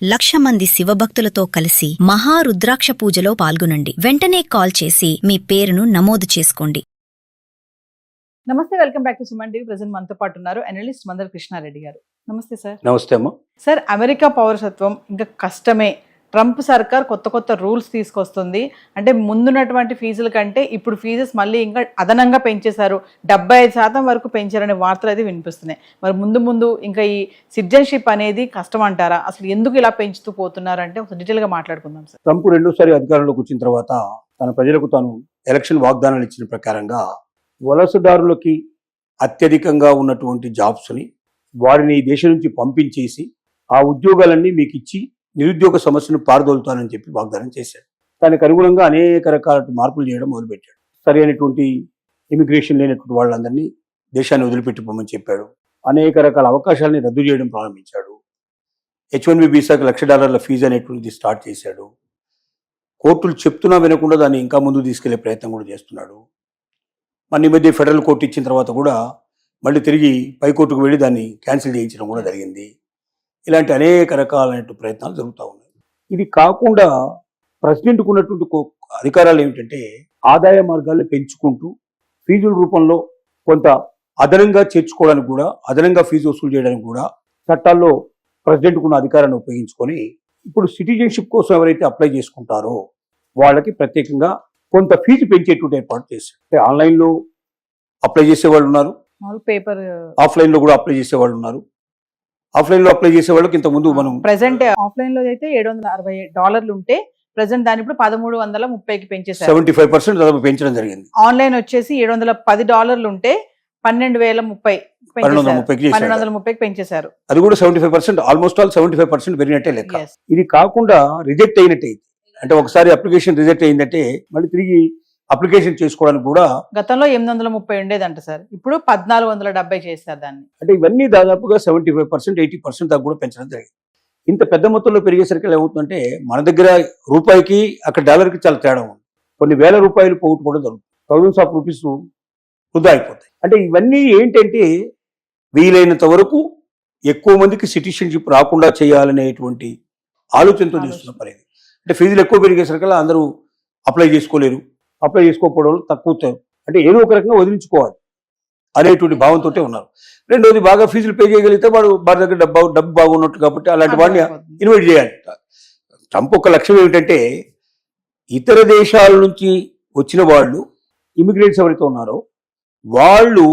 1,00,000 మంది శివభక్తులతో కలిసి మహారుద్రాక్ష పూజలో పాల్గొనండి. వెంటనే కాల్ చేసి మీ పేరును నమోదు చేసుకోండి. నమస్తే, welcome back to Suman TV. Present మనతో పాటు ఉన్నారు అనలిస్ట్ మందర కృష్ణారెడ్డి గారు. నమస్తే సార్. నమస్తే అమ్మా. సార్, అమెరికా పౌరసత్వం ఇంకా కష్టమే. ట్రంప్ సర్కార్ కొత్త కొత్త రూల్స్ తీసుకొస్తుంది. అంటే ముందున్నటువంటి ఫీజుల కంటే ఇప్పుడు ఫీజెస్ మళ్ళీ ఇంకా అదనంగా పెంచేశారు. 75% వరకు పెంచారనే వార్తలు అయితే వినిపిస్తున్నాయి. మరి ముందు ఇంకా ఈ సిటిజన్షిప్ అనేది కష్టం అంటారా? అసలు ఎందుకు ఇలా పెంచుతూ పోతున్నారంటే ఒక డీటెయిల్గా మాట్లాడుకుందాం సార్. ట్రంప్ రెండోసారి అధికారంలోకి వచ్చిన తర్వాత తన ప్రజలకు తాను ఎలక్షన్ వాగ్దానాలు ఇచ్చిన ప్రకారంగా వలసదారులకి అత్యధికంగా ఉన్నటువంటి జాబ్స్ని వారిని ఈ దేశం నుంచి పంపించేసి ఆ ఉద్యోగాలన్నీ మీకు ఇచ్చి నిరుద్యోగ సమస్యను పారదోలుతానని చెప్పి వాగ్దానం చేశాడు. దానికి అనుగుణంగా అనేక రకాల మార్పులు చేయడం మొదలుపెట్టాడు. సరైనటువంటి ఇమిగ్రేషన్ లేనటువంటి వాళ్ళందరినీ దేశాన్ని వదిలిపెట్టిపోమని చెప్పాడు. అనేక రకాల అవకాశాలని రద్దు చేయడం ప్రారంభించాడు. H-1B వీసాకి $1,00,000 ఫీజు అనేటువంటిది స్టార్ట్ చేశాడు. కోర్టులు చెప్తున్నా వినకుండా దాన్ని ఇంకా ముందుకు తీసుకెళ్లే ప్రయత్నం కూడా చేస్తున్నాడు. మన ఈ మధ్య ఫెడరల్ కోర్టు ఇచ్చిన తర్వాత కూడా మళ్ళీ తిరిగి పైకోర్టుకు వెళ్ళి దాన్ని క్యాన్సిల్ చేయించడం కూడా జరిగింది. ఇలాంటి అనేక రకాలైన ప్రయత్నాలు జరుగుతూ ఉన్నాయి. ఇది కాకుండా ప్రెసిడెంట్కు ఉన్నటువంటి అధికారాలు ఏమిటంటే ఆదాయ మార్గాలను పెంచుకుంటూ ఫీజుల రూపంలో కొంత అదనంగా చేర్చుకోవడానికి కూడా, అదనంగా ఫీజు వసూలు చేయడానికి కూడా చట్టాల్లో ప్రెసిడెంట్కు ఉన్న అధికారాన్ని ఉపయోగించుకొని ఇప్పుడు సిటిజన్షిప్ కోసం ఎవరైతే అప్లై చేసుకుంటారో వాళ్ళకి ప్రత్యేకంగా కొంత ఫీజు పెంచేటువంటి ఏర్పాటు చేశారు. అంటే ఆన్లైన్లో అప్లై చేసేవాళ్ళు ఉన్నారు, పేపర్ ఆఫ్లైన్లో కూడా అప్లై చేసేవాళ్ళు ఉన్నారు. ఆఫ్లైన్లో అప్లై చేసే వాళ్ళకి ఇంతకుముందు మనం ప్రెసెంట్ ఆఫ్లైన్లో అయితే $760 ఉంటే ప్రెసెంట్ దాని ఇప్పుడు $1,330కి పెంచేశారు. 75% దాదాపు పెంచడం జరిగింది. ఆన్లైన్ వచ్చేసి $710 ఉంటే $1,230కి పెంచేశారు. అది కూడా 75%, ఆల్మోస్ట్ ఆల్ 75% పెరిగినట్టే లెక్క. ఇది కాకుండా రిజెక్ట్ అయినట్టే, అంటే ఒకసారి అప్లికేషన్ రిజెక్ట్ అయిందంటే మళ్ళీ తిరిగి అప్లికేషన్ చేసుకోవడానికి కూడా గతంలో 830 ఉండేదంట సార్, ఇప్పుడు 1,470 చేస్తారు దాన్ని. అంటే ఇవన్నీ దాదాపుగా 75%, 80% దాకా కూడా పెంచడం జరిగింది. ఇంత పెద్ద మొత్తంలో పెరిగేసరికి ఏమవుతుందంటే మన దగ్గర రూపాయికి అక్కడ డాలర్కి చాలా తేడా ఉంది. కొన్ని వేల రూపాయలు పోగొట్టుకోవడం జరుగుతుంది. థౌజండ్స్ ఆఫ్ రూపీస్ వృధా అయిపోతాయి. అంటే ఇవన్నీ ఏంటంటే వీలైనంత వరకు ఎక్కువ మందికి సిటిజన్షిప్ రాకుండా చేయాలనేటువంటి ఆలోచనతో చేస్తున్న పని. అంటే ఫీజులు ఎక్కువ పెరిగేసరికి అందరూ అప్లై చేసుకోలేరు, అప్లై చేసుకోకపోవడం తక్కువ, అంటే ఏదో ఒక రకంగా వదిలించుకోవాలి అనేటువంటి భావంతో ఉన్నారు. రెండోది, బాగా ఫీజులు పే చేయగలిగితే వాడి దగ్గర డబ్బు బాగున్నట్టు కాబట్టి అలాంటి వాడిని ఇన్వైట్ చేయాలి. ట్రంప్ ఒక లక్ష్యం ఏమిటంటే ఇతర దేశాల నుంచి వచ్చిన వాళ్ళు, ఇమిగ్రెంట్స్ ఎవరైతే ఉన్నారో వాళ్ళు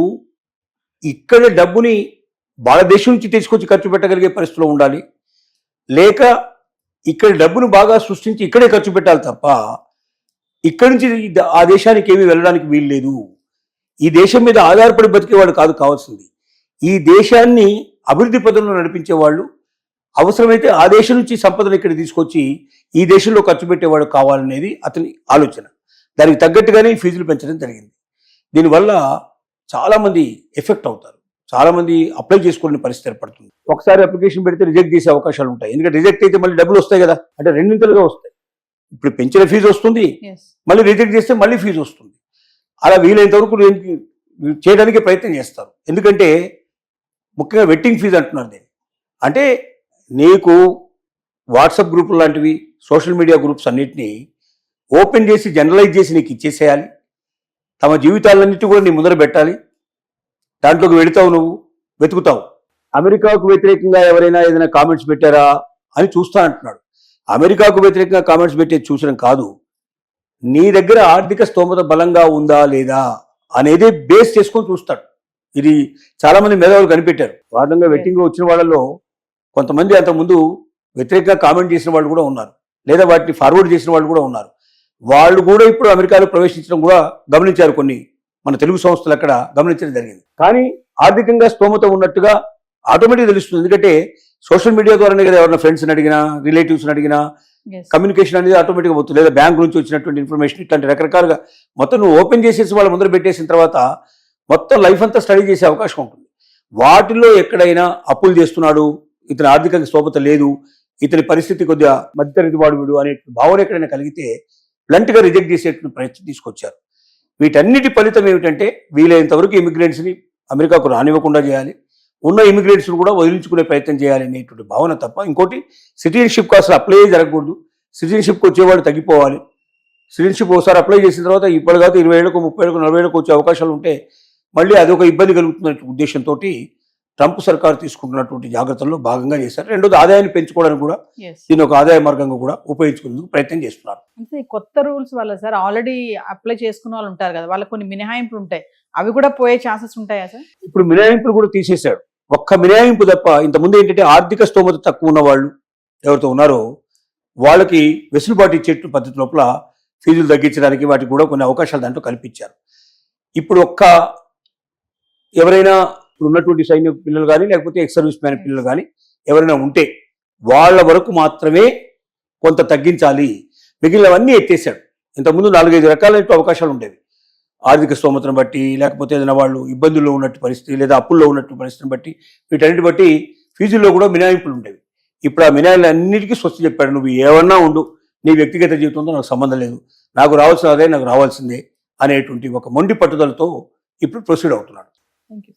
ఇక్కడ డబ్బుని వాళ్ళ దేశం నుంచి తీసుకొచ్చి ఖర్చు పెట్టగలిగే పరిస్థితిలో ఉండాలి, లేక ఇక్కడ డబ్బును బాగా సృష్టించి ఇక్కడే ఖర్చు పెట్టాలి తప్ప ఇక్కడి నుంచి ఆ దేశానికి ఏమీ వెళ్ళడానికి వీలు లేదు. ఈ దేశం మీద ఆధారపడి బతికేవాడు కాదు కావాల్సింది, ఈ దేశాన్ని అభివృద్ధి పదంలో నడిపించే వాళ్ళు, అవసరమైతే ఆ దేశం నుంచి సంపదను ఇక్కడ తీసుకొచ్చి ఈ దేశంలో ఖర్చు పెట్టేవాడు కావాలనేది అతని ఆలోచన. దానికి తగ్గట్టుగానే ఫీజులు పెంచడం జరిగింది. దీనివల్ల చాలామంది ఎఫెక్ట్ అవుతారు, చాలామంది అప్లై చేసుకోలేని పరిస్థితి ఏర్పడుతుంది. ఒకసారి అప్లికేషన్ పెడితే రిజెక్ట్ చేసే అవకాశాలు ఉంటాయి. ఎందుకంటే రిజెక్ట్ అయితే మళ్ళీ డబ్బులు వస్తాయి కదా, అంటే రెండింతలుగా వస్తాయి. ఇప్పుడు పెంచిన ఫీజు వస్తుంది, మళ్ళీ రిజెక్ట్ చేస్తే మళ్ళీ ఫీజు వస్తుంది. అలా వీలైనంత వరకు చేయడానికి ప్రయత్నం చేస్తారు. ఎందుకంటే ముఖ్యంగా వెట్టింగ్ ఫీజు అంటున్నారు దీన్ని. అంటే నీకు వాట్సాప్ గ్రూపులు లాంటివి, సోషల్ మీడియా గ్రూప్స్ అన్నిటినీ ఓపెన్ చేసి జనరలైజ్ చేసి నీకు ఇచ్చేసేయాలి. తమ జీవితాలన్నిటి కూడా నీ ముందర పెట్టాలి. దాంట్లోకి వెళుతావు, నువ్వు వెతుకుతావు. అమెరికాకు వ్యతిరేకంగా ఎవరైనా ఏదైనా కామెంట్స్ పెట్టారా అని చూస్తా అంటున్నాడు. అమెరికాకు వ్యతిరేకంగా కామెంట్స్ పెట్టేది చూసడం కాదు, నీ దగ్గర ఆర్థిక స్తోమత బలంగా ఉందా లేదా అనేది బేస్ చేసుకొని చూస్తాడు. ఇది చాలా మంది మేధావులు కనిపెట్టారు. వారంగా వెట్టింగ్లో వచ్చిన వాళ్ళలో కొంతమంది అంతకుముందు వ్యతిరేకంగా కామెంట్ చేసిన వాళ్ళు కూడా ఉన్నారు, లేదా వాటిని ఫార్వర్డ్ చేసిన వాళ్ళు కూడా ఉన్నారు. వాళ్ళు కూడా ఇప్పుడు అమెరికాలో ప్రవేశించడం కూడా గమనించారు. కొన్ని మన తెలుగు సంస్థలు అక్కడ గమనించడం జరిగింది. కానీ ఆర్థికంగా స్తోమత ఉన్నట్టుగా ఆటోమేటిక్గా తెలుస్తుంది. ఎందుకంటే సోషల్ మీడియా ద్వారానే కదా ఎవరైనా ఫ్రెండ్స్ని అడిగినా, రిలేటివ్స్ని అడిగినా కమ్యూనికేషన్ అనేది ఆటోమేటిక్గా పోతుంది. లేదా బ్యాంక్ నుంచి వచ్చినటువంటి ఇన్ఫర్మేషన్, ఇట్లాంటి రకరకాలుగా మొత్తం నువ్వు ఓపెన్ చేసేసి వాళ్ళ ముందర పెట్టేసిన తర్వాత మొత్తం లైఫ్ అంతా స్టడీ చేసే అవకాశం ఉంటుంది. వాటిల్లో ఎక్కడైనా అప్పులు చేస్తున్నాడు, ఇతని ఆర్థిక స్తోమత లేదు, ఇతని పరిస్థితి కొద్దిగా మధ్యతరగతి వాడు వీడు అనే భావన ఎక్కడైనా కలిగితే బ్లంట్గా రిజెక్ట్ చేసేటువంటి ప్రయత్నం తీసుకొచ్చారు. వీటన్నిటి ఫలితం ఏమిటంటే వీలైనంత వరకు ఇమిగ్రెంట్స్ని అమెరికాకు రానివ్వకుండా చేయాలి, ఉన్న ఇమిగ్రెంట్స్ కూడా వదిలించుకునే ప్రయత్నం చేయాలి అనేటువంటి భావన తప్ప ఇంకోటి సిటిజన్షిప్కి అసలు అప్లై జరగకూడదు. సిటిజన్షిప్కి వచ్చేవాళ్ళు తగ్గిపోవాలి. సిటిజన్షిప్ ఒకసారి అప్లై చేసిన తర్వాత ఇప్పుడు కాదు 20 ఏళ్ళకు 30 ఏళ్ళకు 40 ఏళ్ళకు వచ్చే అవకాశాలు ఉంటే మళ్ళీ అదొక ఇబ్బంది కలుగుతున్న ఉద్దేశంతో ట్రంప్ సర్కారు తీసుకుంటున్నటువంటి జాగ్రత్తల్లో భాగంగా చేశారు. రెండోది ఆదాయాన్ని పెంచుకోవడానికి కూడా దీని ఒక ఆదాయ మార్గంగా కూడా ఉపయోగించుకునేందుకు ప్రయత్నం చేస్తున్నారు. అంటే ఈ కొత్త రూల్స్ వల్ల సార్ ఆల్రెడీ అప్లై చేసుకున్న వాళ్ళు ఉంటారు కదా, వాళ్ళకి కొన్ని మినహాయింపులు ఉంటాయి, అవి కూడా పోయే ఛాన్సెస్ ఉంటాయా సార్? ఇప్పుడు మినహాయింపులు కూడా తీసేశాడు. ఒక్క మినహాయింపు తప్ప ఇంతకుముందు ఏంటంటే ఆర్థిక స్తోమత తక్కువ ఉన్న వాళ్ళు ఎవరితో ఉన్నారో వాళ్ళకి వెసులుబాటు ఇచ్చే పద్ధతి లోపల ఫీజులు తగ్గించడానికి వాటికి కూడా కొన్ని అవకాశాలు దాంట్లో కల్పించారు. ఇప్పుడు ఎవరైనా ఇప్పుడు ఉన్నటువంటి సైన్య పిల్లలు కానీ లేకపోతే ఎక్స్ సర్వీస్ మ్యాన్ పిల్లలు కానీ ఎవరైనా ఉంటే వాళ్ళ వరకు మాత్రమే కొంత తగ్గించాలి, మిగిలినవన్నీ ఎత్తేసాడు. ఇంతకుముందు 4-5 రకాలైన అవకాశాలు ఉండేవి. ఆర్థిక స్తోమతను బట్టి, లేకపోతే ఏదైనా వాళ్ళు ఇబ్బందుల్లో ఉన్నట్టు పరిస్థితి లేదా అప్పుల్లో ఉన్నట్టు పరిస్థితిని బట్టి, వీటన్నిటి బట్టి ఫీజుల్లో కూడా మినహాయింపులు ఉండేవి. ఇప్పుడు ఆ మినహాయింపులు అన్నిటికీ స్వస్తి చెప్పాడు. నువ్వు ఏమన్నా ఉండు, నీ వ్యక్తిగత జీవితంతో నాకు సంబంధం లేదు, నాకు రావాల్సిన అదే నాకు రావాల్సిందే అనేటువంటి ఒక మొండి పట్టుదలతో ఇప్పుడు ప్రొసీడ్ అవుతున్నాడు. Thank you.